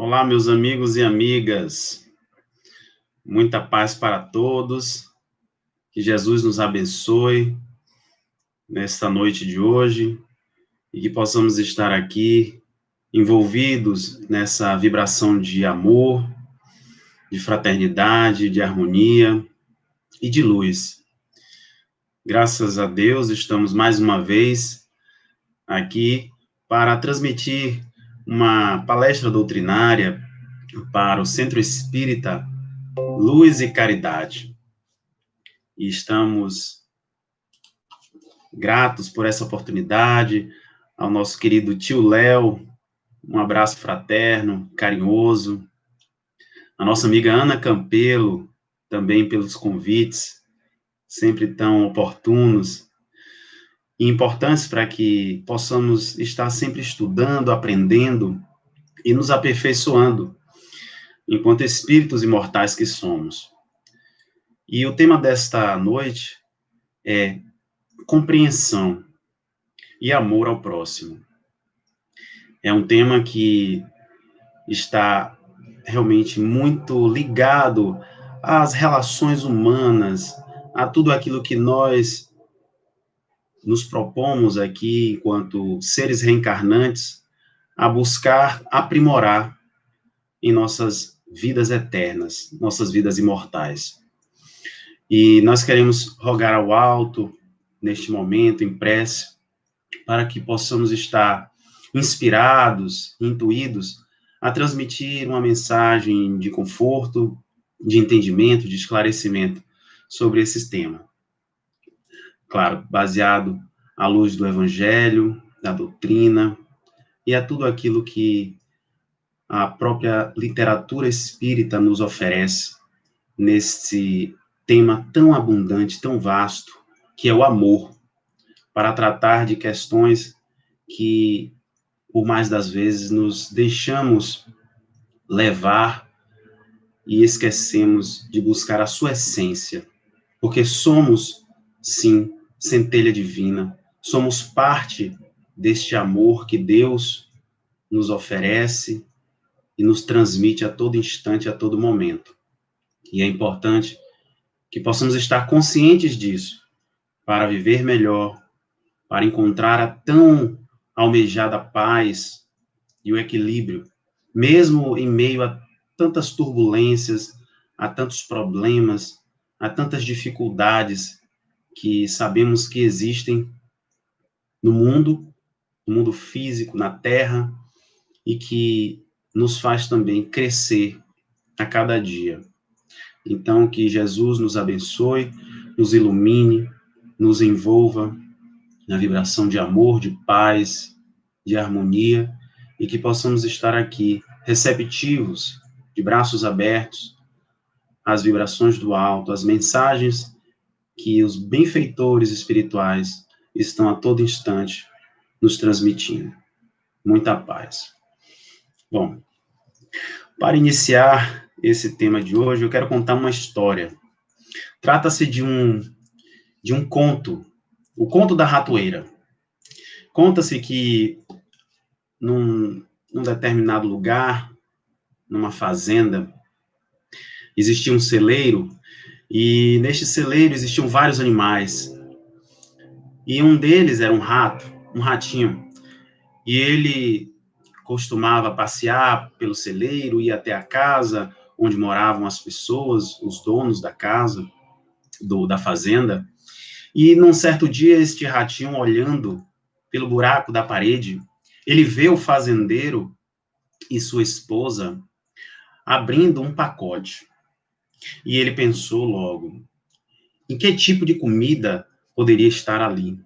Olá, meus amigos e amigas. Muita paz para todos. Que Jesus nos abençoe nesta noite de hoje e que possamos estar aqui envolvidos nessa vibração de amor, de fraternidade, de harmonia e de luz. Graças a Deus, estamos mais uma vez aqui para transmitir uma palestra doutrinária para o Centro Espírita Luz e Caridade. E estamos gratos por essa oportunidade, ao nosso querido tio Léo, um abraço fraterno, carinhoso, a nossa amiga Ana Campelo, também pelos convites, sempre tão oportunos e importantes para que possamos estar sempre estudando, aprendendo e nos aperfeiçoando, enquanto espíritos imortais que somos. E o tema desta noite é compreensão e amor ao próximo. É um tema que está realmente muito ligado às relações humanas, a tudo aquilo que nós nos propomos aqui, enquanto seres reencarnantes, a buscar aprimorar em nossas vidas eternas, nossas vidas imortais. E nós queremos rogar ao alto, neste momento, em prece, para que possamos estar inspirados, intuídos, a transmitir uma mensagem de conforto, de entendimento, de esclarecimento sobre esse tema. Claro, baseado à luz do Evangelho, da doutrina, e a tudo aquilo que a própria literatura espírita nos oferece nesse tema tão abundante, tão vasto, que é o amor, para tratar de questões que, por mais das vezes, nos deixamos levar e esquecemos de buscar a sua essência, porque somos, sim, centelha divina, somos parte deste amor que Deus nos oferece e nos transmite a todo instante, a todo momento. E é importante que possamos estar conscientes disso, para viver melhor, para encontrar a tão almejada paz e o equilíbrio, mesmo em meio a tantas turbulências, a tantos problemas, a tantas dificuldades que sabemos que existem no mundo físico, na Terra, e que nos faz também crescer a cada dia. Então, que Jesus nos abençoe, nos ilumine, nos envolva na vibração de amor, de paz, de harmonia, e que possamos estar aqui receptivos, de braços abertos, às vibrações do alto, às mensagens que os benfeitores espirituais estão a todo instante nos transmitindo. Muita paz. Bom, para iniciar esse tema de hoje, eu quero contar uma história. Trata-se de um conto, o conto da ratoeira. Conta-se que num determinado lugar, numa fazenda, existia um celeiro, e neste celeiro existiam vários animais. E um deles era um rato, um ratinho. E ele costumava passear pelo celeiro, ir até a casa onde moravam as pessoas, os donos da casa, da fazenda. E num certo dia, este ratinho, olhando pelo buraco da parede, ele vê o fazendeiro e sua esposa abrindo um pacote. E ele pensou logo, em que tipo de comida poderia estar ali?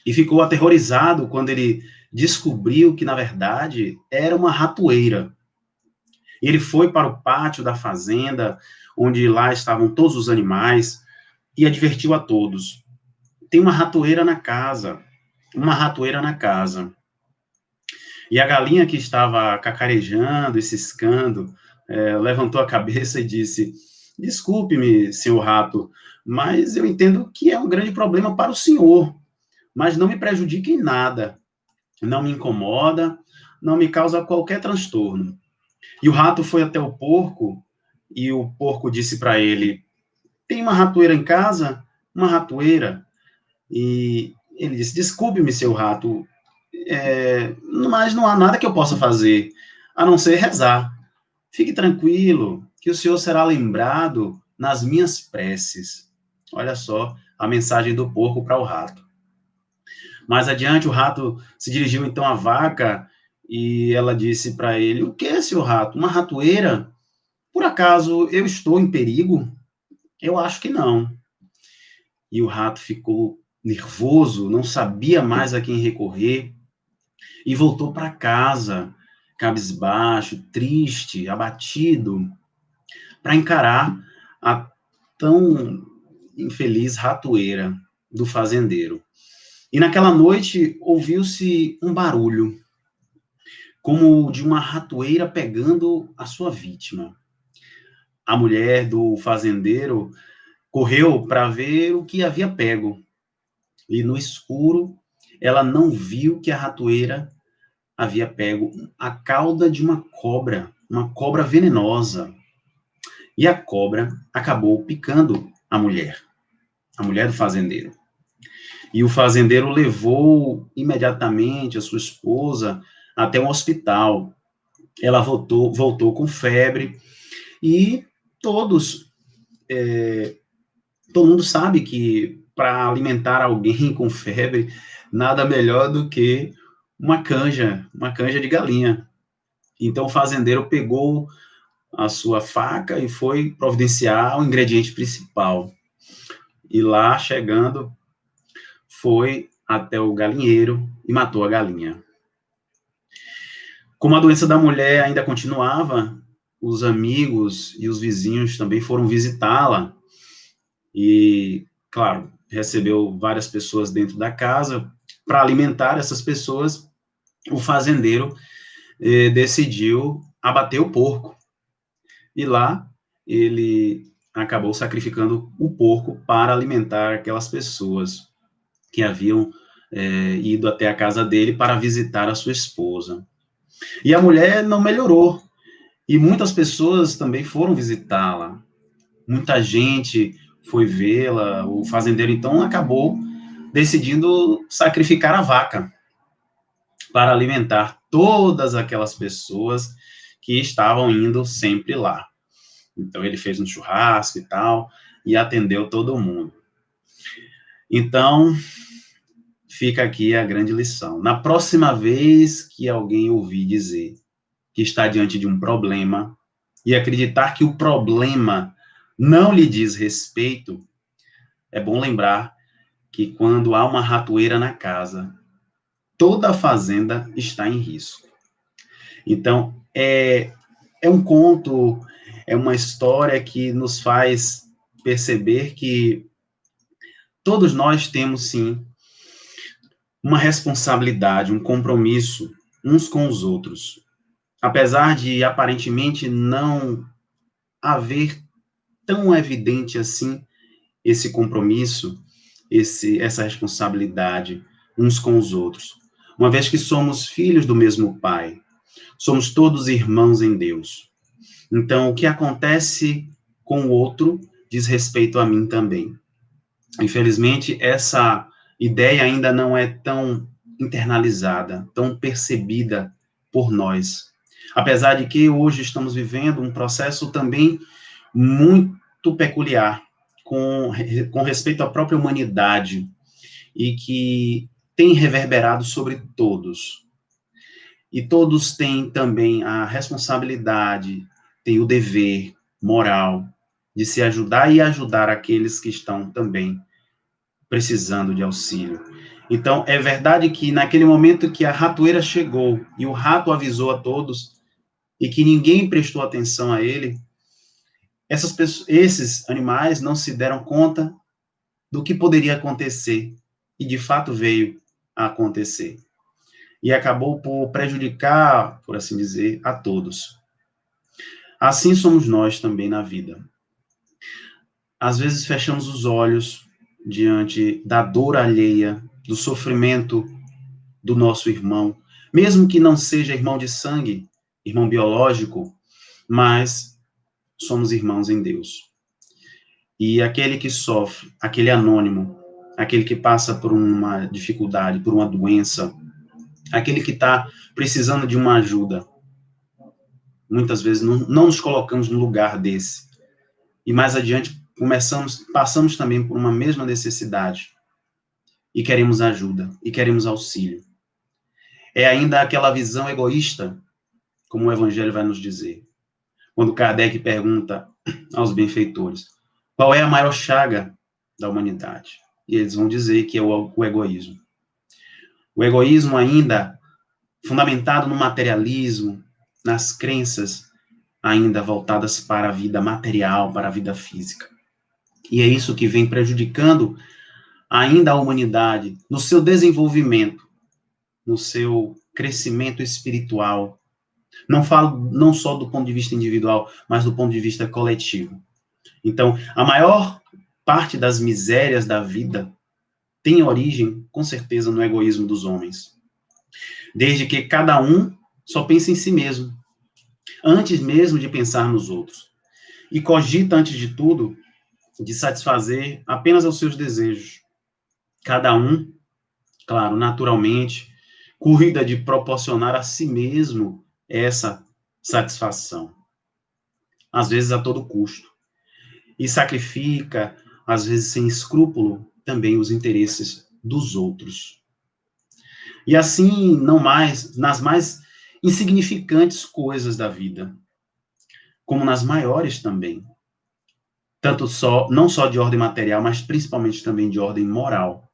E ficou aterrorizado quando ele descobriu que, na verdade, era uma ratoeira. Ele foi para o pátio da fazenda, onde lá estavam todos os animais, e advertiu a todos: tem uma ratoeira na casa, uma ratoeira na casa. E a galinha que estava cacarejando e ciscando, levantou a cabeça e disse: desculpe-me, senhor rato, mas eu entendo que é um grande problema para o senhor, mas não me prejudique em nada, não me incomoda, não me causa qualquer transtorno. E o rato foi até o porco, e o porco disse para ele: tem uma ratoeira em casa? Uma ratoeira? E ele disse: desculpe-me, seu rato, mas não há nada que eu possa fazer, a não ser rezar. Fique tranquilo, que o senhor será lembrado nas minhas preces. Olha só a mensagem do porco para o rato. Mais adiante, o rato se dirigiu então à vaca e ela disse para ele: o que, seu rato? Uma ratoeira? Por acaso eu estou em perigo? Eu acho que não. E o rato ficou nervoso, não sabia mais a quem recorrer e voltou para casa, cabisbaixo, triste, abatido, para encarar a tão infeliz ratoeira do fazendeiro. E naquela noite ouviu-se um barulho, como de uma ratoeira pegando a sua vítima. A mulher do fazendeiro correu para ver o que havia pego. E no escuro, ela não viu que a ratoeira havia pego a cauda de uma cobra venenosa. E a cobra acabou picando a mulher do fazendeiro. E o fazendeiro levou imediatamente a sua esposa até um hospital. Ela voltou com febre e todos, todo mundo sabe que para alimentar alguém com febre, nada melhor do que uma canja de galinha. Então o fazendeiro pegou a sua faca e foi providenciar o ingrediente principal. E lá, chegando, foi até o galinheiro e matou a galinha. Como a doença da mulher ainda continuava, os amigos e os vizinhos também foram visitá-la. E, claro, recebeu várias pessoas dentro da casa. Para alimentar essas pessoas, o fazendeiro decidiu abater o porco. E lá ele acabou sacrificando o porco para alimentar aquelas pessoas que haviam ido até a casa dele para visitar a sua esposa. E a mulher não melhorou. E muitas pessoas também foram visitá-la. Muita gente foi vê-la. O fazendeiro, então, acabou decidindo sacrificar a vaca para alimentar todas aquelas pessoas que estavam indo sempre lá. Então, ele fez um churrasco e tal, e atendeu todo mundo. Então, fica aqui a grande lição. Na próxima vez que alguém ouvir dizer que está diante de um problema e acreditar que o problema não lhe diz respeito, é bom lembrar que quando há uma ratoeira na casa, toda a fazenda está em risco. Então, é um conto, é uma história que nos faz perceber que todos nós temos, sim, uma responsabilidade, um compromisso uns com os outros. Apesar de aparentemente não haver tão evidente assim esse compromisso, essa responsabilidade uns com os outros. Uma vez que somos filhos do mesmo Pai, somos todos irmãos em Deus. Então, o que acontece com o outro diz respeito a mim também. Infelizmente, essa ideia ainda não é tão internalizada, tão percebida por nós. Apesar de que hoje estamos vivendo um processo também muito peculiar com respeito à própria humanidade e que tem reverberado sobre todos. E todos têm também a responsabilidade, têm o dever moral de se ajudar e ajudar aqueles que estão também precisando de auxílio. Então, é verdade que naquele momento que a ratoeira chegou e o rato avisou a todos e que ninguém prestou atenção a ele, esses animais não se deram conta do que poderia acontecer e de fato veio a acontecer. E acabou por prejudicar, por assim dizer, a todos. Assim somos nós também na vida. Às vezes fechamos os olhos diante da dor alheia, do sofrimento do nosso irmão, mesmo que não seja irmão de sangue, irmão biológico, mas somos irmãos em Deus. E aquele que sofre, aquele anônimo, aquele que passa por uma dificuldade, por uma doença, aquele que está precisando de uma ajuda, muitas vezes não nos colocamos no lugar desse. E mais adiante passamos também por uma mesma necessidade e queremos ajuda, e queremos auxílio. É ainda aquela visão egoísta, como o Evangelho vai nos dizer. Quando Kardec pergunta aos benfeitores, qual é a maior chaga da humanidade? E eles vão dizer que é o egoísmo. O egoísmo ainda fundamentado no materialismo, nas crenças ainda voltadas para a vida material, para a vida física. E é isso que vem prejudicando ainda a humanidade no seu desenvolvimento, no seu crescimento espiritual. Não falo não só do ponto de vista individual, mas do ponto de vista coletivo. Então, a maior parte das misérias da vida tem origem, com certeza, no egoísmo dos homens. Desde que cada um só pensa em si mesmo, antes mesmo de pensar nos outros. E cogita, antes de tudo, de satisfazer apenas aos seus desejos. Cada um, claro, naturalmente, cuida de proporcionar a si mesmo essa satisfação. Às vezes a todo custo. E sacrifica, às vezes sem escrúpulo, também os interesses dos outros. E assim, não mais, nas mais insignificantes coisas da vida, como nas maiores também. Tanto só, não só de ordem material, mas principalmente também de ordem moral.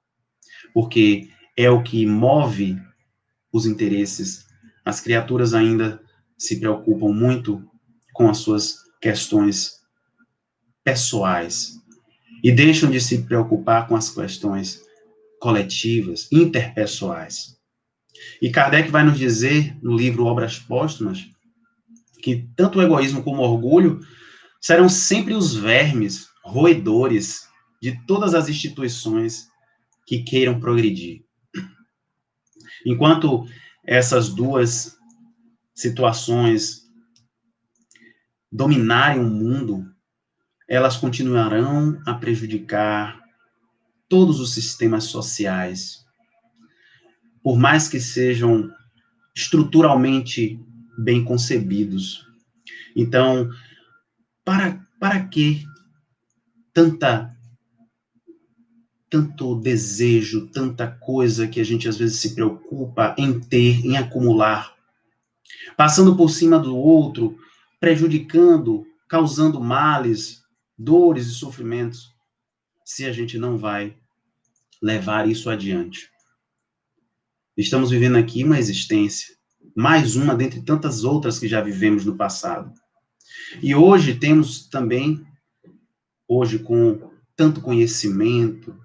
Porque é o que move os interesses. As criaturas ainda se preocupam muito com as suas questões pessoais e deixam de se preocupar com as questões coletivas, interpessoais. E Kardec vai nos dizer, no livro Obras Póstumas, que tanto o egoísmo como o orgulho serão sempre os vermes roedores de todas as instituições que queiram progredir. Enquanto essas duas situações dominarem o mundo, elas continuarão a prejudicar todos os sistemas sociais, por mais que sejam estruturalmente bem concebidos. Então, para que tanto desejo, tanta coisa que a gente às vezes se preocupa em ter, em acumular, passando por cima do outro, prejudicando, causando males, dores e sofrimentos, se a gente não vai levar isso adiante? Estamos vivendo aqui uma existência, mais uma dentre tantas outras que já vivemos no passado. E hoje temos também, hoje com tanto conhecimento,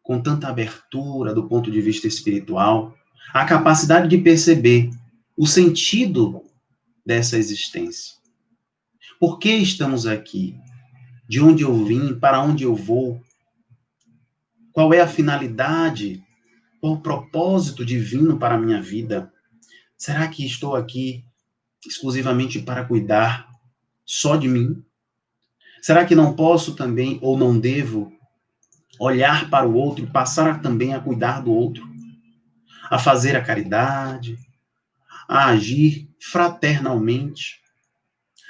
com tanta abertura do ponto de vista espiritual, a capacidade de perceber o sentido dessa existência. Por que estamos aqui? De onde eu vim? Para onde eu vou? Qual é a finalidade? Qual o propósito divino para a minha vida? Será que estou aqui exclusivamente para cuidar só de mim? Será que não posso também, ou não devo, olhar para o outro e passar também a cuidar do outro? A fazer a caridade, a agir fraternalmente?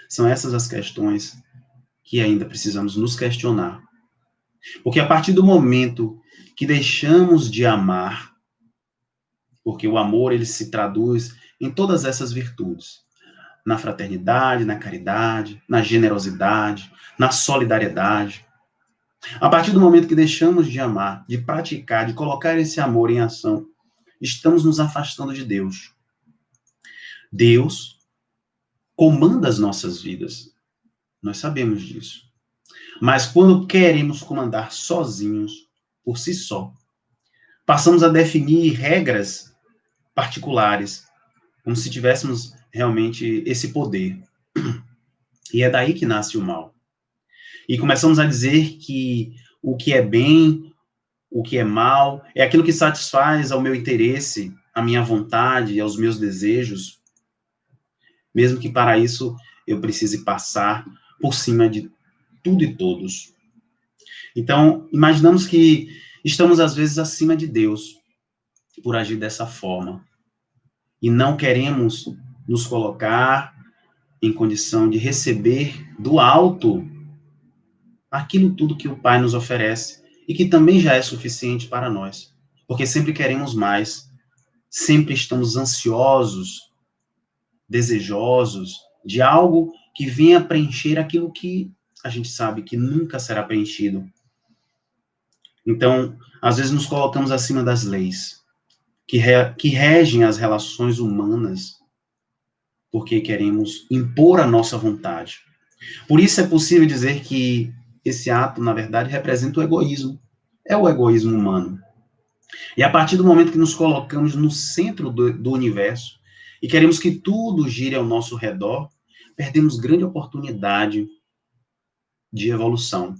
São essas as questões que ainda precisamos nos questionar. Porque a partir do momento que deixamos de amar, porque o amor ele se traduz em todas essas virtudes, na fraternidade, na caridade, na generosidade, na solidariedade. A partir do momento que deixamos de amar, de praticar, de colocar esse amor em ação, estamos nos afastando de Deus. Deus comanda as nossas vidas. Nós sabemos disso. Mas quando queremos comandar sozinhos, por si só, passamos a definir regras particulares, como se tivéssemos realmente esse poder. E é daí que nasce o mal. E começamos a dizer que o que é bem, o que é mal, é aquilo que satisfaz ao meu interesse, à minha vontade, aos meus desejos, mesmo que para isso eu precise passar por cima de tudo e todos. Então, imaginamos que estamos, às vezes, acima de Deus por agir dessa forma. E não queremos nos colocar em condição de receber do alto aquilo tudo que o Pai nos oferece e que também já é suficiente para nós. Porque sempre queremos mais, sempre estamos ansiosos, desejosos de algo que venha preencher aquilo que a gente sabe que nunca será preenchido. Então, às vezes nos colocamos acima das leis que regem as relações humanas, porque queremos impor a nossa vontade. Por isso é possível dizer que esse ato, na verdade, representa o egoísmo. É o egoísmo humano. E a partir do momento que nos colocamos no centro do universo e queremos que tudo gire ao nosso redor, perdemos grande oportunidade de evolução.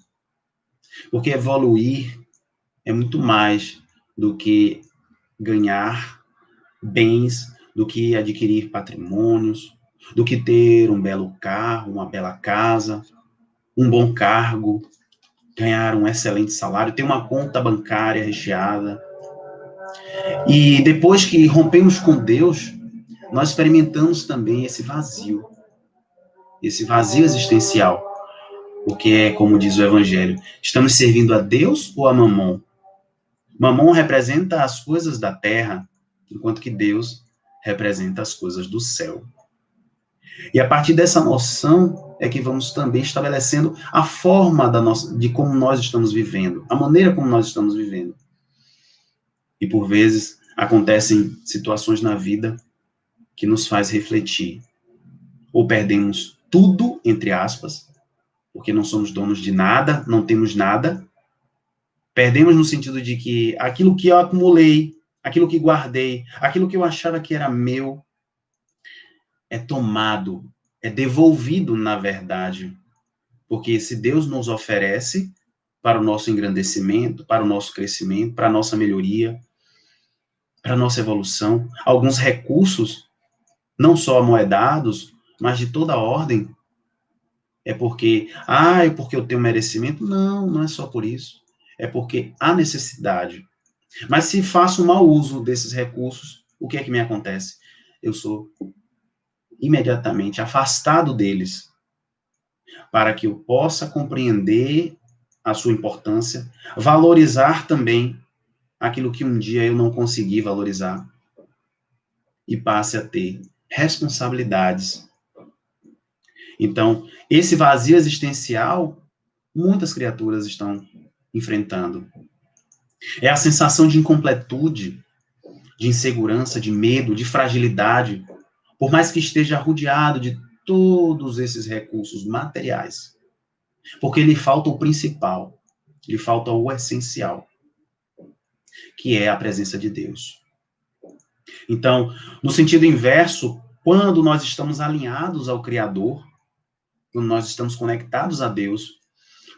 Porque evoluir é muito mais do que ganhar bens, do que adquirir patrimônios, do que ter um belo carro, uma bela casa, um bom cargo, ganhar um excelente salário, ter uma conta bancária recheada. E depois que rompemos com Deus, nós experimentamos também esse vazio existencial. Porque é como diz o Evangelho, estamos servindo a Deus ou a Mamon? Mamon representa as coisas da terra, enquanto que Deus representa as coisas do céu. E a partir dessa noção é que vamos também estabelecendo a forma de como nós estamos vivendo, a maneira como nós estamos vivendo. E por vezes acontecem situações na vida que nos faz refletir. Ou perdemos tudo, entre aspas, porque não somos donos de nada, não temos nada. Perdemos no sentido de que aquilo que eu acumulei, aquilo que guardei, aquilo que eu achava que era meu, é tomado, é devolvido, na verdade. Porque se Deus nos oferece para o nosso engrandecimento, para o nosso crescimento, para a nossa melhoria, para a nossa evolução, alguns recursos, não só amoedados, mas de toda ordem, é porque eu tenho merecimento? Não, não é só por isso. É porque há necessidade. Mas se faço mau uso desses recursos, o que é que me acontece? Eu sou imediatamente afastado deles, para que eu possa compreender a sua importância, valorizar também aquilo que um dia eu não consegui valorizar e passe a ter responsabilidades. Então, esse vazio existencial, muitas criaturas estão enfrentando. É a sensação de incompletude, de insegurança, de medo, de fragilidade, por mais que esteja rodeado de todos esses recursos materiais, porque lhe falta o principal, lhe falta o essencial, que é a presença de Deus. Então, no sentido inverso, quando nós estamos alinhados ao Criador, quando nós estamos conectados a Deus,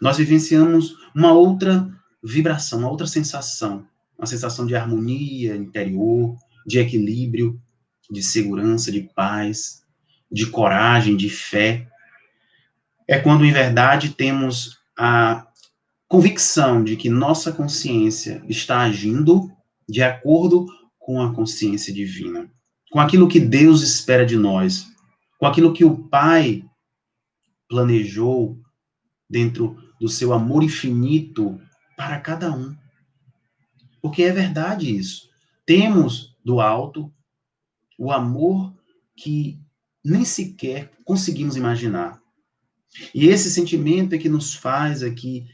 nós vivenciamos uma outra vibração, uma outra sensação, uma sensação de harmonia interior, de equilíbrio, de segurança, de paz, de coragem, de fé. É quando, em verdade, temos a convicção de que nossa consciência está agindo de acordo com a consciência divina, com aquilo que Deus espera de nós, com aquilo que o Pai planejou dentro do seu amor infinito para cada um. Porque é verdade isso. Temos do alto o amor que nem sequer conseguimos imaginar. E esse sentimento é que nos faz aqui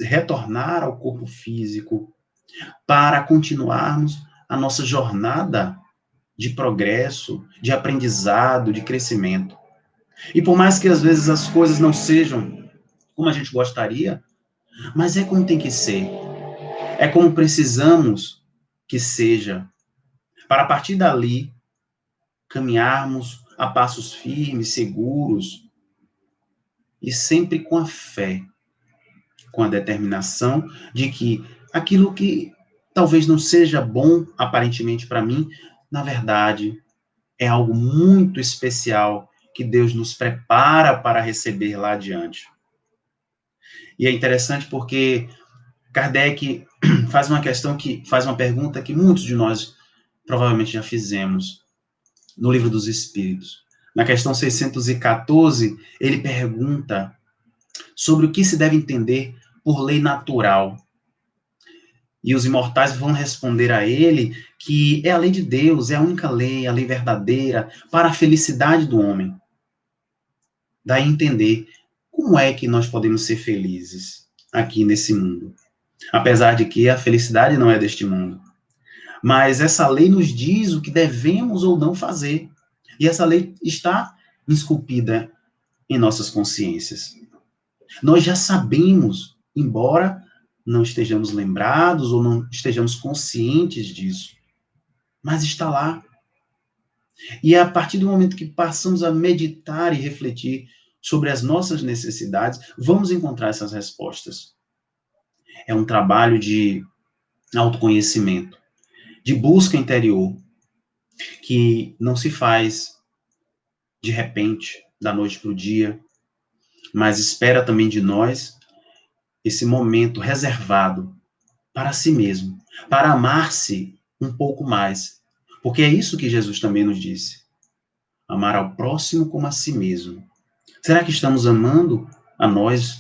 retornar ao corpo físico para continuarmos a nossa jornada de progresso, de aprendizado, de crescimento. E por mais que às vezes as coisas não sejam como a gente gostaria, mas é como tem que ser. É como precisamos que seja. Para a partir dali, caminharmos a passos firmes, seguros, e sempre com a fé, com a determinação de que aquilo que talvez não seja bom aparentemente para mim, na verdade, é algo muito especial que Deus nos prepara para receber lá adiante. E é interessante porque Kardec faz uma pergunta que muitos de nós provavelmente já fizemos no Livro dos Espíritos. Na questão 614, ele pergunta sobre o que se deve entender por lei natural. E os imortais vão responder a ele que é a lei de Deus, é a única lei, a lei verdadeira para a felicidade do homem. Daí entender como é que nós podemos ser felizes aqui nesse mundo. Apesar de que a felicidade não é deste mundo. Mas essa lei nos diz o que devemos ou não fazer. E essa lei está esculpida em nossas consciências. Nós já sabemos, embora não estejamos lembrados ou não estejamos conscientes disso. Mas está lá. E é a partir do momento que passamos a meditar e refletir sobre as nossas necessidades, vamos encontrar essas respostas. É um trabalho de autoconhecimento, de busca interior, que não se faz de repente, da noite para o dia, mas espera também de nós esse momento reservado para si mesmo, para amar-se um pouco mais. Porque é isso que Jesus também nos disse. Amar ao próximo como a si mesmo. Será que estamos amando a nós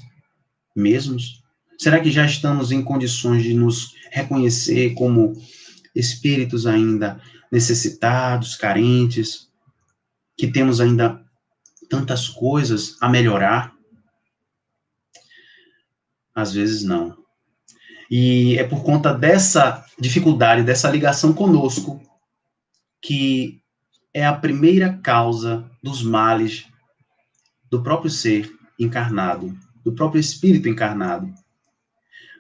mesmos? Será que já estamos em condições de nos reconhecer como espíritos ainda necessitados, carentes, que temos ainda tantas coisas a melhorar? Às vezes não. E é por conta dessa dificuldade, dessa ligação conosco, que é a primeira causa dos males do próprio ser encarnado, do próprio espírito encarnado.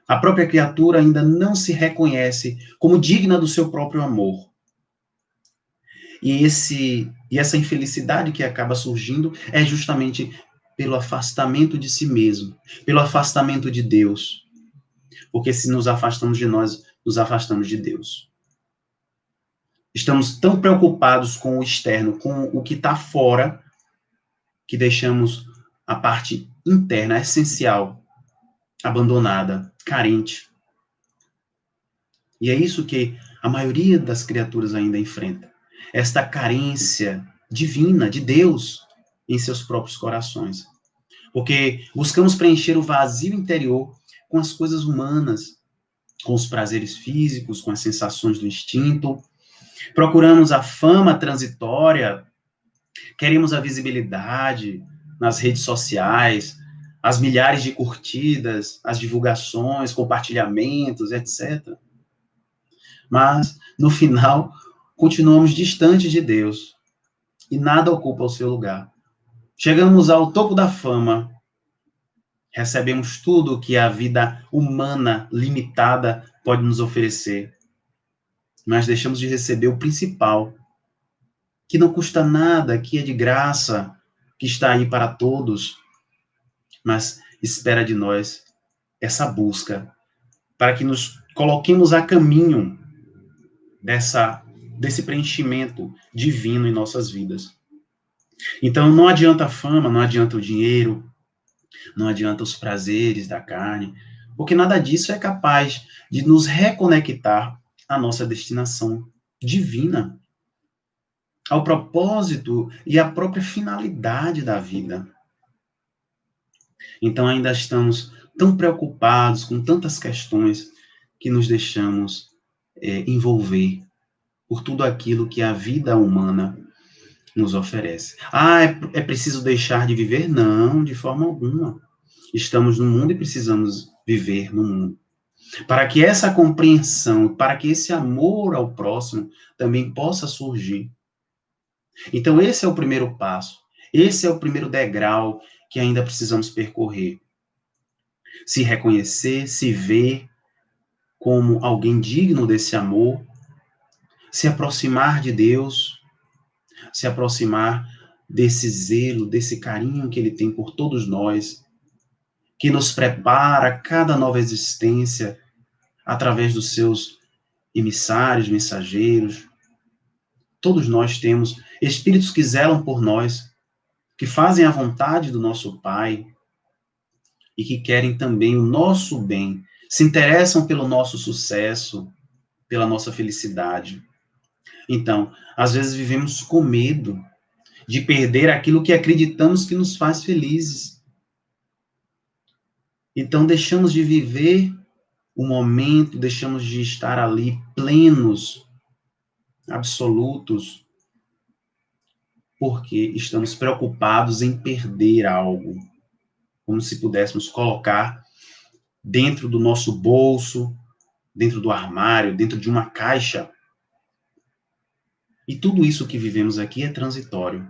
A própria criatura ainda não se reconhece como digna do seu próprio amor. E essa infelicidade que acaba surgindo é justamente pelo afastamento de si mesmo, pelo afastamento de Deus. Porque se nos afastamos de nós, nos afastamos de Deus. Estamos tão preocupados com o externo, com o que está fora, que deixamos a parte interna, essencial, abandonada, carente. E é isso que a maioria das criaturas ainda enfrenta. Esta carência divina, de Deus, em seus próprios corações. Porque buscamos preencher o vazio interior com as coisas humanas, com os prazeres físicos, com as sensações do instinto. Procuramos a fama transitória, queremos a visibilidade nas redes sociais, as milhares de curtidas, as divulgações, compartilhamentos, etc. Mas, no final, continuamos distantes de Deus e nada ocupa o seu lugar. Chegamos ao topo da fama, recebemos tudo que a vida humana limitada pode nos oferecer, mas deixamos de receber o principal, que não custa nada, que é de graça, que está aí para todos, mas espera de nós essa busca para que nos coloquemos a caminho desse preenchimento divino em nossas vidas. Então, não adianta a fama, não adianta o dinheiro, não adianta os prazeres da carne, porque nada disso é capaz de nos reconectar à nossa destinação divina, ao propósito e à própria finalidade da vida. Então, ainda estamos tão preocupados com tantas questões que nos deixamos envolver por tudo aquilo que a vida humana nos oferece. É preciso deixar de viver? Não, de forma alguma. Estamos no mundo e precisamos viver no mundo. Para que essa compreensão, para que esse amor ao próximo também possa surgir. Então, esse é o primeiro passo. Esse é o primeiro degrau que ainda precisamos percorrer. Se reconhecer, se ver como alguém digno desse amor, se aproximar de Deus, se aproximar desse zelo, desse carinho que Ele tem por todos nós, que nos prepara a cada nova existência através dos seus emissários, mensageiros. Todos nós temos espíritos que zelam por nós, que fazem a vontade do nosso Pai e que querem também o nosso bem, se interessam pelo nosso sucesso, pela nossa felicidade. Então, às vezes vivemos com medo de perder aquilo que acreditamos que nos faz felizes. Então, deixamos de viver o momento, deixamos de estar ali plenos, absolutos, porque estamos preocupados em perder algo, como se pudéssemos colocar dentro do nosso bolso, dentro do armário, dentro de uma caixa. E tudo isso que vivemos aqui é transitório.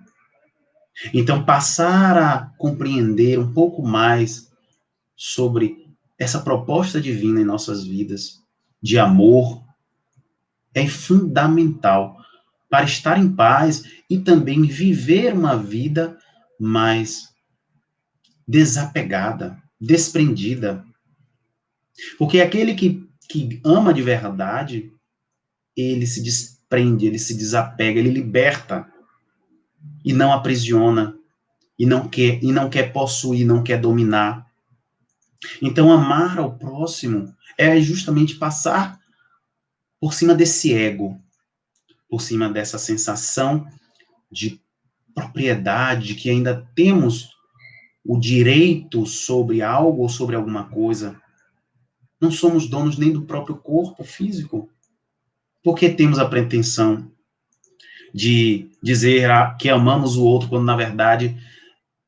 Então, passar a compreender um pouco mais sobre essa proposta divina em nossas vidas, de amor, é fundamental para estar em paz e também viver uma vida mais desapegada, desprendida. Porque aquele que ama de verdade, ele se desprende, ele se desapega, ele liberta e não aprisiona, e não quer possuir, não quer dominar. Então, amar ao próximo é justamente passar por cima desse ego, por cima dessa sensação de propriedade, de que ainda temos o direito sobre algo ou sobre alguma coisa. Não somos donos nem do próprio corpo físico. Porque temos a pretensão de dizer que amamos o outro, quando na verdade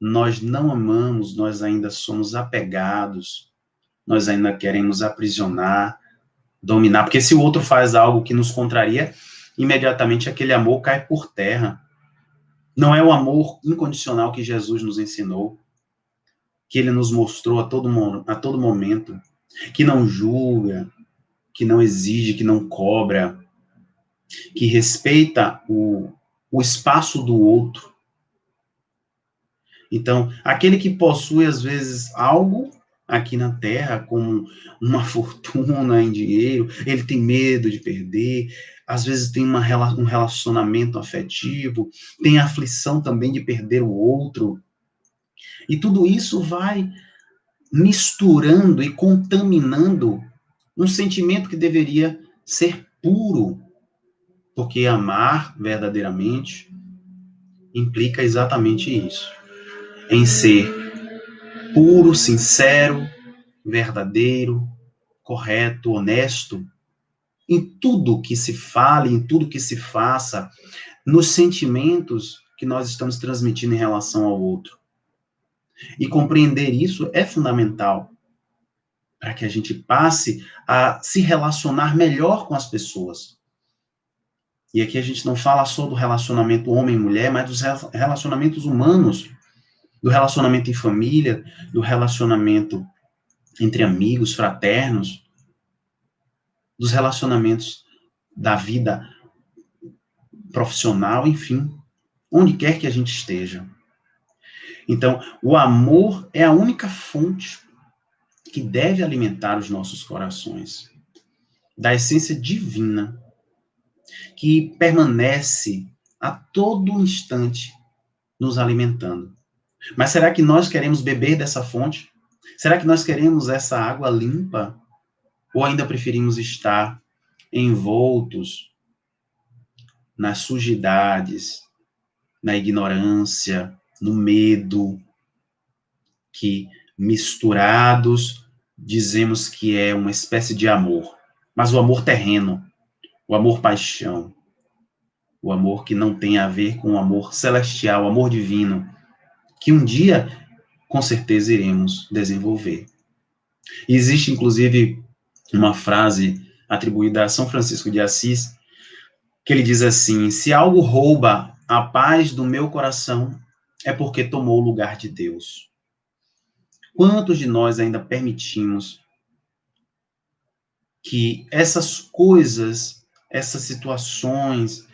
nós não amamos, nós ainda somos apegados, nós ainda queremos aprisionar, dominar, porque se o outro faz algo que nos contraria, imediatamente aquele amor cai por terra. Não é o amor incondicional que Jesus nos ensinou, que ele nos mostrou a todo momento, que não julga, que não exige, que não cobra, que respeita o espaço do outro. Então, aquele que possui, às vezes, algo aqui na Terra, como uma fortuna em dinheiro, ele tem medo de perder, às vezes tem um relacionamento afetivo, tem a aflição também de perder o outro. E tudo isso vai misturando e contaminando um sentimento que deveria ser puro, porque amar verdadeiramente implica exatamente isso, em ser puro, sincero, verdadeiro, correto, honesto, em tudo que se fale, em tudo que se faça, nos sentimentos que nós estamos transmitindo em relação ao outro. E compreender isso é fundamental para que a gente passe a se relacionar melhor com as pessoas. E aqui a gente não fala só do relacionamento homem-mulher, mas dos relacionamentos humanos, do relacionamento em família, do relacionamento entre amigos, fraternos, dos relacionamentos da vida profissional, enfim, onde quer que a gente esteja. Então, o amor é a única fonte que deve alimentar os nossos corações, da essência divina, que permanece a todo instante nos alimentando. Mas será que nós queremos beber dessa fonte? Será que nós queremos essa água limpa? Ou ainda preferimos estar envoltos nas sujidades, na ignorância, no medo, que misturados dizemos que é uma espécie de amor, mas o amor terreno, o amor paixão, o amor que não tem a ver com o amor celestial, o amor divino, que um dia, com certeza, iremos desenvolver. E existe, inclusive, uma frase atribuída a São Francisco de Assis, que ele diz assim: se algo rouba a paz do meu coração, é porque tomou o lugar de Deus. Quantos de nós ainda permitimos que essas coisas, essas situações,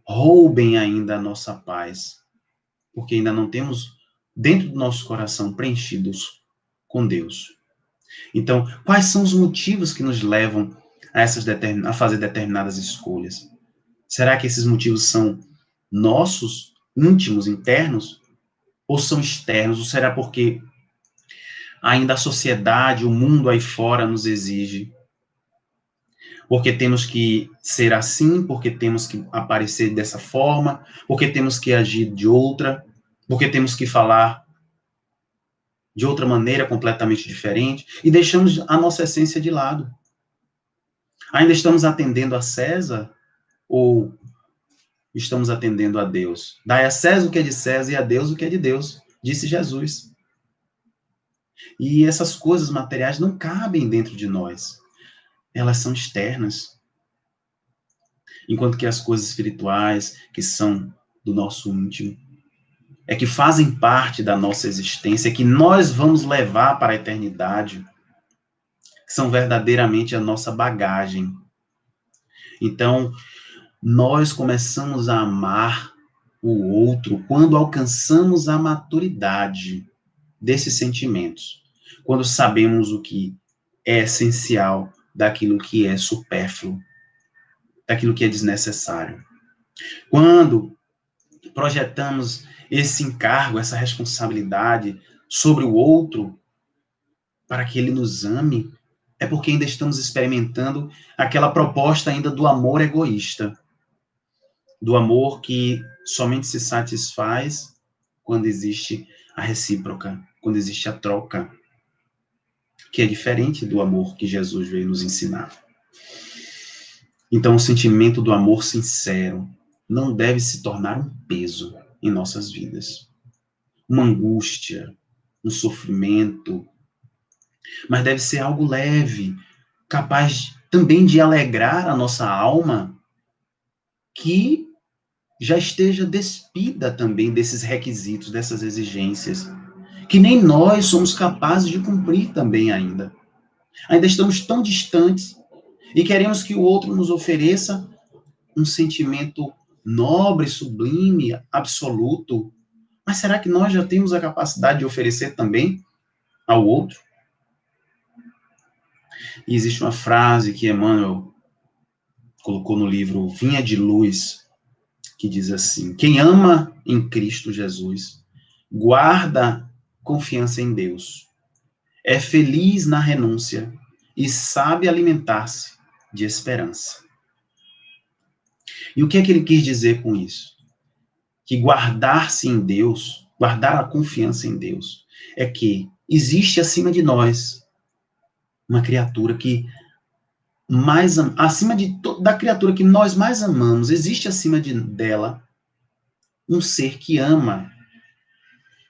roubem ainda a nossa paz? Porque ainda não temos dentro do nosso coração preenchidos com Deus. Então, quais são os motivos que nos levam a fazer determinadas escolhas? Será que esses motivos são nossos, íntimos, internos? Ou são externos? Ou será porque ainda a sociedade, o mundo aí fora nos exige? Porque temos que ser assim, porque temos que aparecer dessa forma, porque temos que agir de outra, porque temos que falar de outra maneira completamente diferente, e deixamos a nossa essência de lado. Ainda estamos atendendo a César ou estamos atendendo a Deus? Dai a César o que é de César e a Deus o que é de Deus, disse Jesus. E essas coisas materiais não cabem dentro de nós. Elas são externas. Enquanto que as coisas espirituais, que são do nosso íntimo, é que fazem parte da nossa existência, que nós vamos levar para a eternidade, que são verdadeiramente a nossa bagagem. Então, nós começamos a amar o outro quando alcançamos a maturidade desses sentimentos, quando sabemos o que é essencial daquilo que é supérfluo, daquilo que é desnecessário. Quando projetamos esse encargo, essa responsabilidade sobre o outro, para que ele nos ame, é porque ainda estamos experimentando aquela proposta ainda do amor egoísta, do amor que somente se satisfaz quando existe a recíproca, quando existe a troca, que é diferente do amor que Jesus veio nos ensinar. Então, o sentimento do amor sincero não deve se tornar um peso em nossas vidas, uma angústia, um sofrimento, mas deve ser algo leve, capaz também de alegrar a nossa alma, que já esteja despida também desses requisitos, dessas exigências, que nem nós somos capazes de cumprir também ainda. Ainda estamos tão distantes e queremos que o outro nos ofereça um sentimento nobre, sublime, absoluto. Mas será que nós já temos a capacidade de oferecer também ao outro? E existe uma frase que Emmanuel colocou no livro Vinha de Luz, que diz assim: quem ama em Cristo Jesus, guarda confiança em Deus, é feliz na renúncia e sabe alimentar-se de esperança. E o que é que ele quis dizer com isso? Que guardar-se em Deus, guardar a confiança em Deus, é que existe acima de nós uma criatura que mais acima da criatura que nós mais amamos, existe acima dela um ser que ama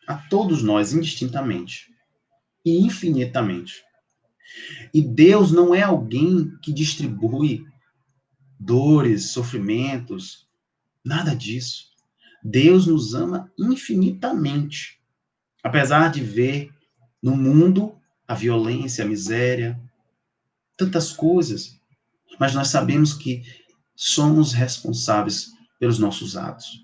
a todos nós indistintamente e infinitamente. E Deus não é alguém que distribui dores, sofrimentos, nada disso. Deus nos ama infinitamente, apesar de ver no mundo a violência, a miséria, tantas coisas, mas nós sabemos que somos responsáveis pelos nossos atos.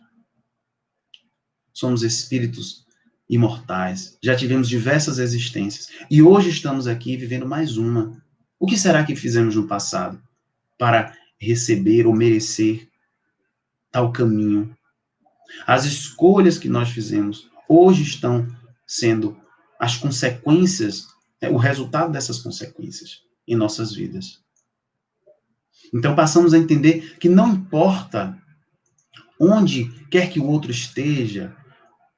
Somos espíritos imortais, já tivemos diversas existências e hoje estamos aqui vivendo mais uma. O que será que fizemos no passado para receber ou merecer tal caminho? As escolhas que nós fizemos hoje estão sendo as consequências, o resultado dessas consequências em nossas vidas. Então passamos a entender que não importa onde quer que o outro esteja,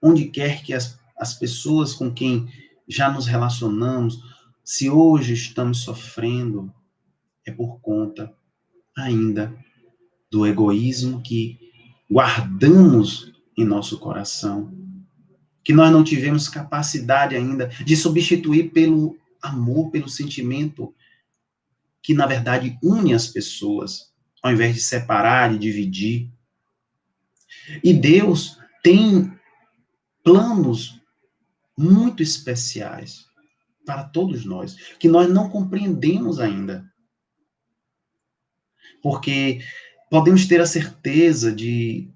onde quer que as pessoas com quem já nos relacionamos, se hoje estamos sofrendo, é por conta ainda do egoísmo que guardamos em nosso coração, que nós não tivemos capacidade ainda de substituir pelo amor, pelo sentimento que, na verdade, une as pessoas, ao invés de separar e dividir. E Deus tem planos muito especiais para todos nós, que nós não compreendemos ainda. Porque podemos ter a certeza de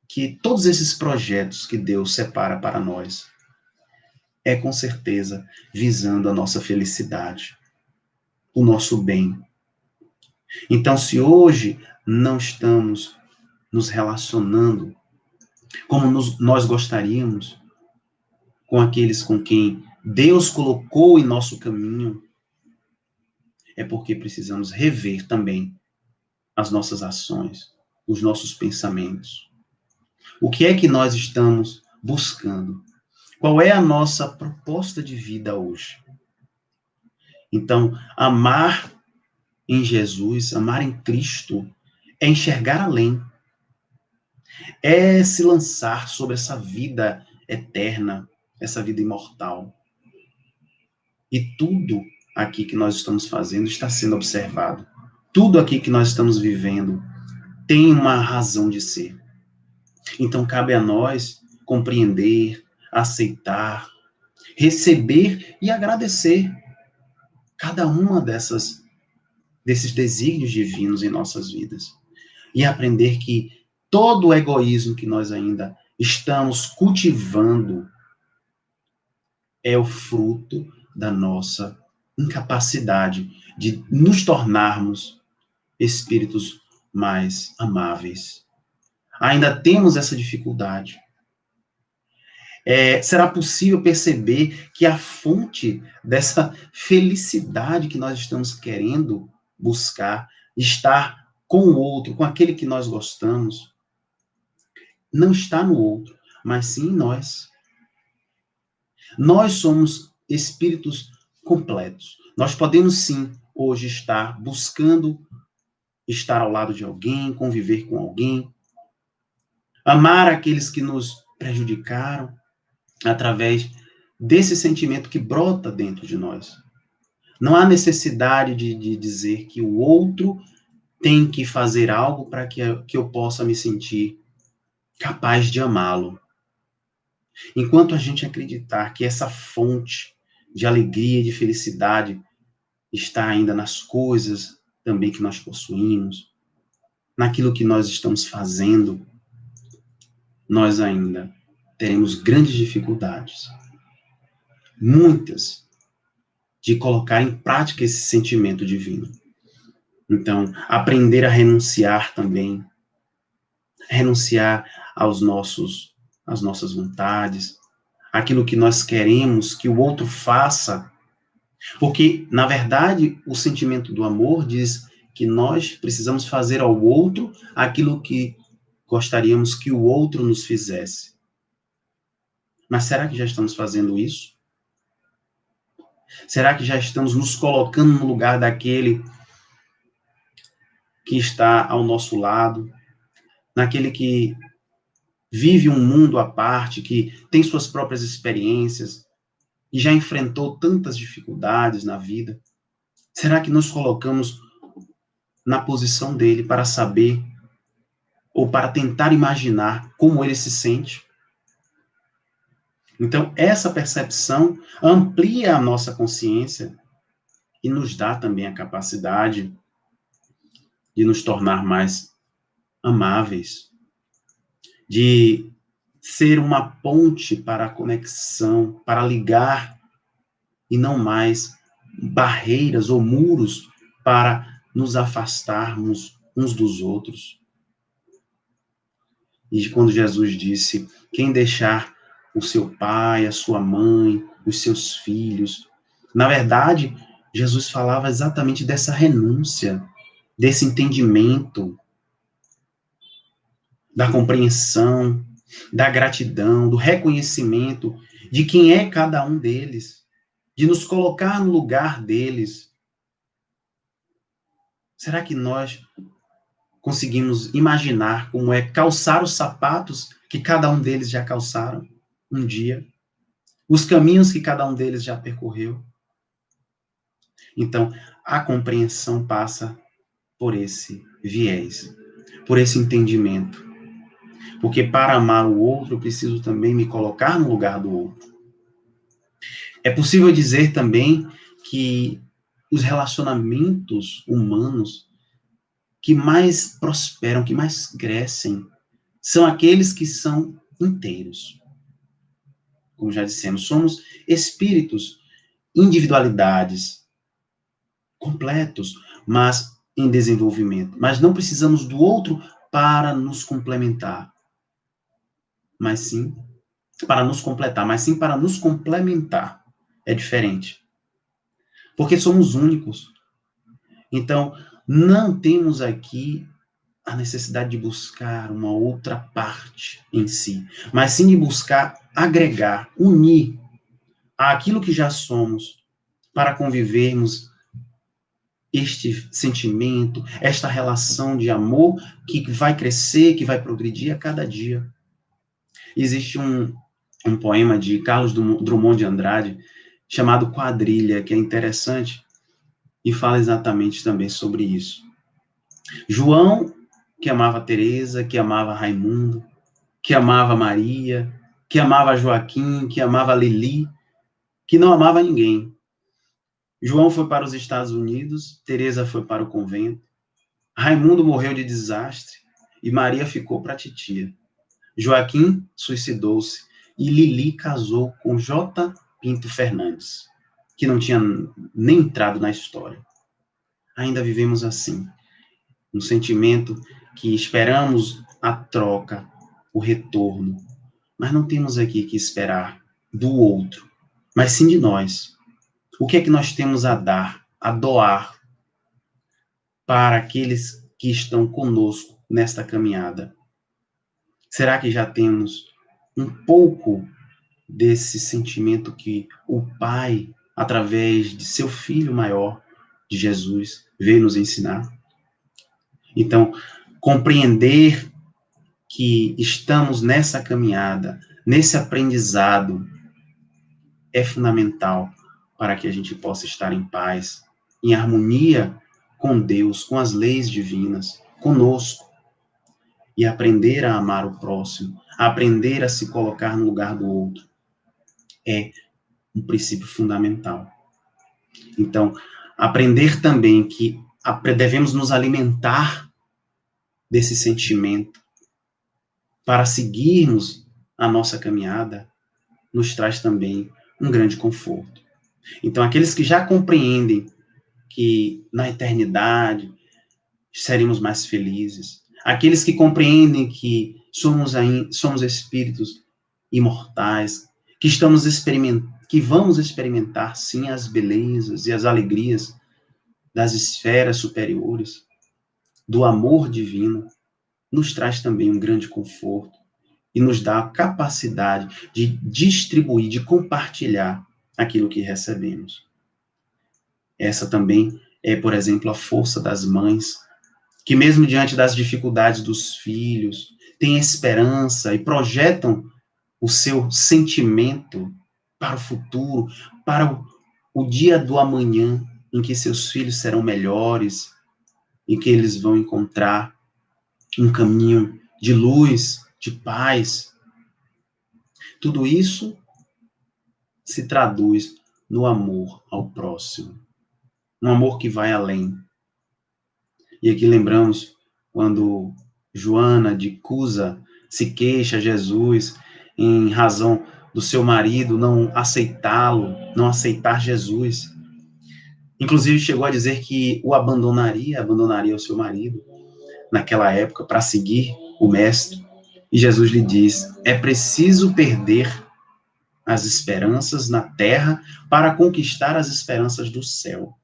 que todos esses projetos que Deus separa para nós é com certeza visando a nossa felicidade, o nosso bem. Então, se hoje não estamos nos relacionando como nós gostaríamos, com aqueles com quem Deus colocou em nosso caminho, é porque precisamos rever também as nossas ações, os nossos pensamentos. O que é que nós estamos buscando? Qual é a nossa proposta de vida hoje? Então, amar em Jesus, amar em Cristo, é enxergar além, é se lançar sobre essa vida eterna, essa vida imortal. E tudo aqui que nós estamos fazendo está sendo observado. Tudo aqui que nós estamos vivendo tem uma razão de ser. Então, cabe a nós compreender, aceitar, receber e agradecer cada uma desses desígnios divinos em nossas vidas. E aprender que todo o egoísmo que nós ainda estamos cultivando é o fruto da nossa incapacidade de nos tornarmos espíritos mais amáveis. Ainda temos essa dificuldade. Será possível perceber que a fonte dessa felicidade que nós estamos querendo buscar, estar com o outro, com aquele que nós gostamos, não está no outro, mas sim em nós. Nós somos espíritos completos. Nós podemos sim, hoje, estar buscando estar ao lado de alguém, conviver com alguém, amar aqueles que nos prejudicaram, através desse sentimento que brota dentro de nós. Não há necessidade de dizer que o outro tem que fazer algo para que eu possa me sentir capaz de amá-lo. Enquanto a gente acreditar que essa fonte de alegria e de felicidade está ainda nas coisas também que nós possuímos, naquilo que nós estamos fazendo, nós ainda teremos grandes dificuldades, muitas, de colocar em prática esse sentimento divino. Então, aprender a renunciar também, renunciar às nossas vontades, aquilo que nós queremos que o outro faça, porque, na verdade, o sentimento do amor diz que nós precisamos fazer ao outro aquilo que gostaríamos que o outro nos fizesse. Mas será que já estamos fazendo isso? Será que já estamos nos colocando no lugar daquele que está ao nosso lado, naquele que vive um mundo à parte, que tem suas próprias experiências e já enfrentou tantas dificuldades na vida? Será que nos colocamos na posição dele para saber ou para tentar imaginar como ele se sente? Então, essa percepção amplia a nossa consciência e nos dá também a capacidade de nos tornar mais amáveis, de ser uma ponte para a conexão, para ligar, e não mais barreiras ou muros para nos afastarmos uns dos outros. E quando Jesus disse, quem deixar o seu pai, a sua mãe, os seus filhos, na verdade, Jesus falava exatamente dessa renúncia, desse entendimento, da compreensão, da gratidão, do reconhecimento de quem é cada um deles, de nos colocar no lugar deles. Será que nós conseguimos imaginar como é calçar os sapatos que cada um deles já calçaram um dia? Os caminhos que cada um deles já percorreu? Então, a compreensão passa por esse viés, por esse entendimento. Porque para amar o outro, eu preciso também me colocar no lugar do outro. É possível dizer também que os relacionamentos humanos que mais prosperam, que mais crescem, são aqueles que são inteiros. Como já dissemos, somos espíritos, individualidades, completos, mas em desenvolvimento. Mas não precisamos do outro para nos complementar, mas sim para nos completar, mas sim para nos complementar. É diferente. Porque somos únicos. Então, não temos aqui a necessidade de buscar uma outra parte em si, mas sim de buscar agregar, unir aquilo que já somos para convivermos este sentimento, esta relação de amor que vai crescer, que vai progredir a cada dia. Existe um poema de Carlos Drummond de Andrade chamado Quadrilha, que é interessante e fala exatamente também sobre isso. João, que amava Teresa, que amava Raimundo, que amava Maria, que amava Joaquim, que amava Lili, que não amava ninguém. João foi para os Estados Unidos, Teresa foi para o convento, Raimundo morreu de desastre e Maria ficou para a titia. Joaquim suicidou-se e Lili casou com J. Pinto Fernandes, que não tinha nem entrado na história. Ainda vivemos assim, um sentimento que esperamos a troca, o retorno, mas não temos aqui que esperar do outro, mas sim de nós. O que é que nós temos a dar, a doar para aqueles que estão conosco nesta caminhada? Será que já temos um pouco desse sentimento que o Pai, através de seu Filho maior, de Jesus, veio nos ensinar? Então, compreender que estamos nessa caminhada, nesse aprendizado, é fundamental para que a gente possa estar em paz, em harmonia com Deus, com as leis divinas, conosco, e aprender a amar o próximo, aprender a se colocar no lugar do outro, é um princípio fundamental. Então, aprender também que devemos nos alimentar desse sentimento para seguirmos a nossa caminhada, nos traz também um grande conforto. Então, aqueles que já compreendem que na eternidade seremos mais felizes, aqueles que compreendem que somos espíritos imortais, que vamos experimentar sim as belezas e as alegrias das esferas superiores, do amor divino, nos traz também um grande conforto e nos dá a capacidade de distribuir, de compartilhar aquilo que recebemos. Essa também é, por exemplo, a força das mães, que mesmo diante das dificuldades dos filhos, têm esperança e projetam o seu sentimento para o futuro, para o dia do amanhã, em que seus filhos serão melhores, e que eles vão encontrar um caminho de luz, de paz. Tudo isso se traduz no amor ao próximo, um amor que vai além. E aqui lembramos quando Joana de Cusa se queixa a Jesus em razão do seu marido não aceitá-lo, não aceitar Jesus. Inclusive chegou a dizer que o abandonaria o seu marido naquela época para seguir o mestre. E Jesus lhe diz: é preciso perder as esperanças na terra para conquistar as esperanças do céu.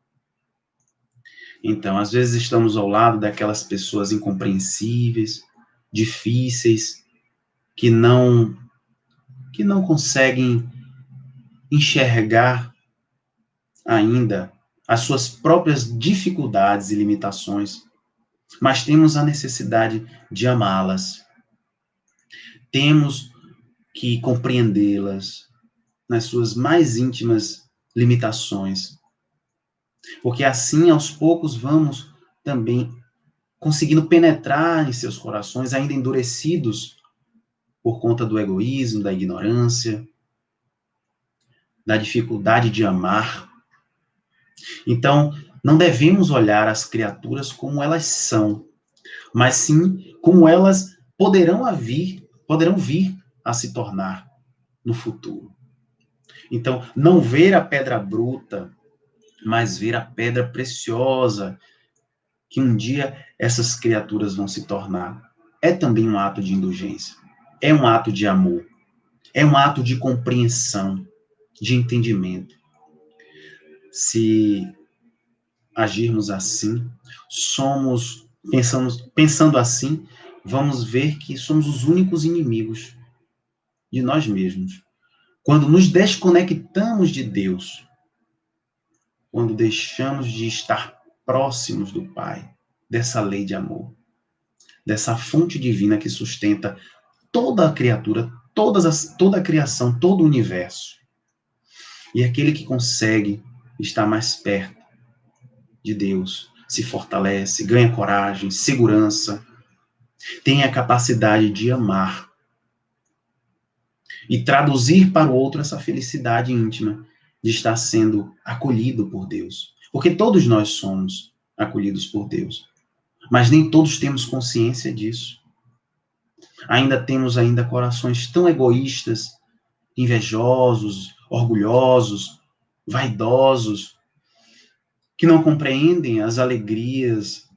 Então, às vezes estamos ao lado daquelas pessoas incompreensíveis, difíceis, que não conseguem enxergar ainda as suas próprias dificuldades e limitações, mas temos a necessidade de amá-las. Temos que compreendê-las nas suas mais íntimas limitações, porque assim, aos poucos, vamos também conseguindo penetrar em seus corações, ainda endurecidos por conta do egoísmo, da ignorância, da dificuldade de amar. Então, não devemos olhar as criaturas como elas são, mas sim como elas poderão vir a se tornar no futuro. Então, não ver a pedra bruta, mas ver a pedra preciosa que um dia essas criaturas vão se tornar. É também um ato de indulgência. É um ato de amor. É um ato de compreensão, de entendimento. Se agirmos assim, pensando assim, vamos ver que somos os únicos inimigos de nós mesmos. Quando nos desconectamos de Deus, quando deixamos de estar próximos do Pai, dessa lei de amor, dessa fonte divina que sustenta toda a criatura, toda a criação, todo o universo. E aquele que consegue estar mais perto de Deus se fortalece, ganha coragem, segurança, tem a capacidade de amar e traduzir para o outro essa felicidade íntima de estar sendo acolhido por Deus. Porque todos nós somos acolhidos por Deus, mas nem todos temos consciência disso. Ainda temos corações tão egoístas, invejosos, orgulhosos, vaidosos, que não compreendem as alegrias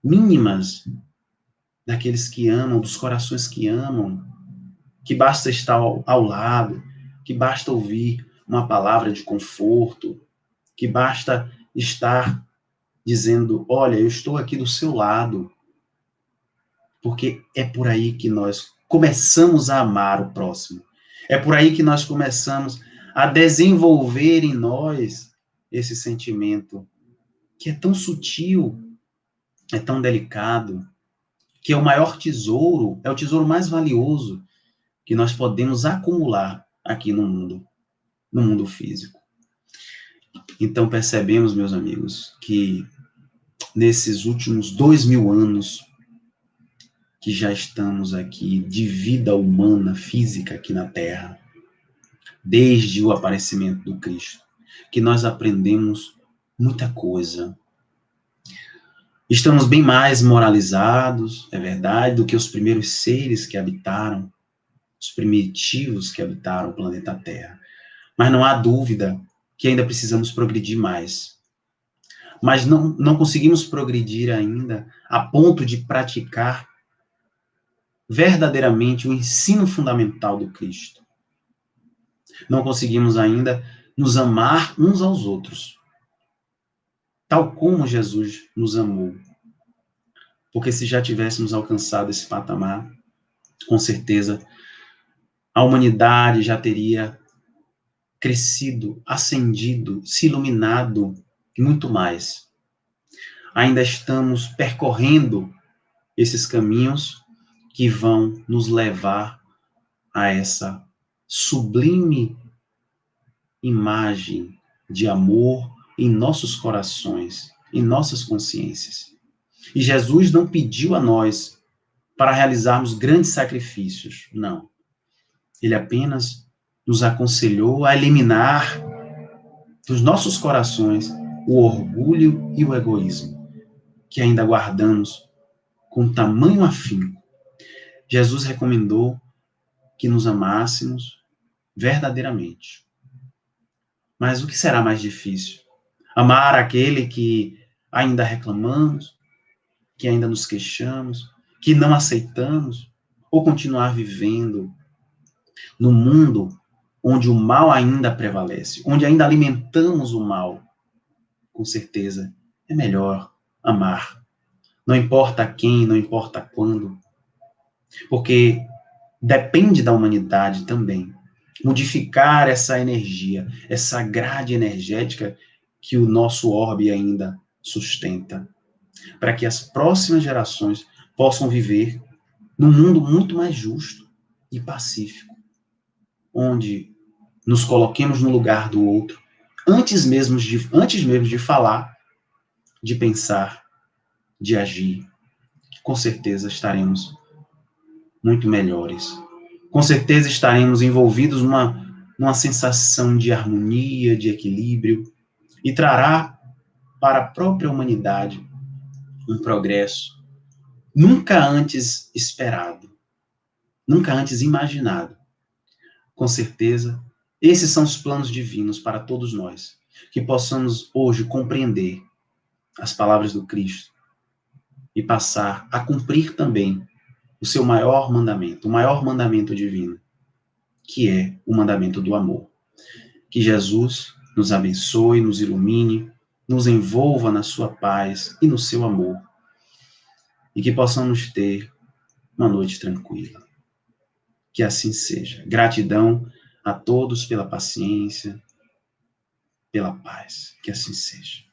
mínimas daqueles que amam, dos corações que amam, que basta estar ao lado, que basta ouvir uma palavra de conforto, que basta estar dizendo, olha, eu estou aqui do seu lado, porque é por aí que nós começamos a amar o próximo. É por aí que nós começamos a desenvolver em nós esse sentimento que é tão sutil, é tão delicado, que é o maior tesouro, é o tesouro mais valioso que nós podemos acumular aqui no mundo físico. Então percebemos, meus amigos, que nesses últimos 2000 anos que já estamos aqui de vida humana, física aqui na Terra, desde o aparecimento do Cristo, que nós aprendemos muita coisa. Estamos bem mais moralizados, é verdade, do que os primeiros seres que habitaram, os primitivos que habitaram o planeta Terra. Mas não há dúvida que ainda precisamos progredir mais. Mas não conseguimos progredir ainda a ponto de praticar verdadeiramente o ensino fundamental do Cristo. Não conseguimos ainda nos amar uns aos outros, tal como Jesus nos amou. Porque se já tivéssemos alcançado esse patamar, com certeza a humanidade já teria crescido, ascendido, se iluminado e muito mais. Ainda estamos percorrendo esses caminhos que vão nos levar a essa sublime imagem de amor em nossos corações, em nossas consciências. E Jesus não pediu a nós para realizarmos grandes sacrifícios, não. Ele apenas nos aconselhou a eliminar dos nossos corações o orgulho e o egoísmo, que ainda guardamos com tamanho afinco. Jesus recomendou que nos amássemos verdadeiramente. Mas o que será mais difícil? Amar aquele que ainda reclamamos, que ainda nos queixamos, que não aceitamos, ou continuar vivendo no mundo onde o mal ainda prevalece, onde ainda alimentamos o mal? Com certeza, é melhor amar. Não importa quem, não importa quando, porque depende da humanidade também modificar essa energia, essa grade energética que o nosso orbe ainda sustenta, para que as próximas gerações possam viver num mundo muito mais justo e pacífico, onde nos coloquemos no lugar do outro, antes mesmo de falar, de pensar, de agir. Com certeza estaremos muito melhores. Com certeza estaremos envolvidos numa sensação de harmonia, de equilíbrio, e trará para a própria humanidade um progresso nunca antes esperado, nunca antes imaginado. Com certeza, esses são os planos divinos para todos nós, que possamos hoje compreender as palavras do Cristo e passar a cumprir também o seu maior mandamento, o maior mandamento divino, que é o mandamento do amor. Que Jesus nos abençoe, nos ilumine, nos envolva na sua paz e no seu amor, e que possamos ter uma noite tranquila. Que assim seja. Gratidão a todos pela paciência, pela paz. Que assim seja.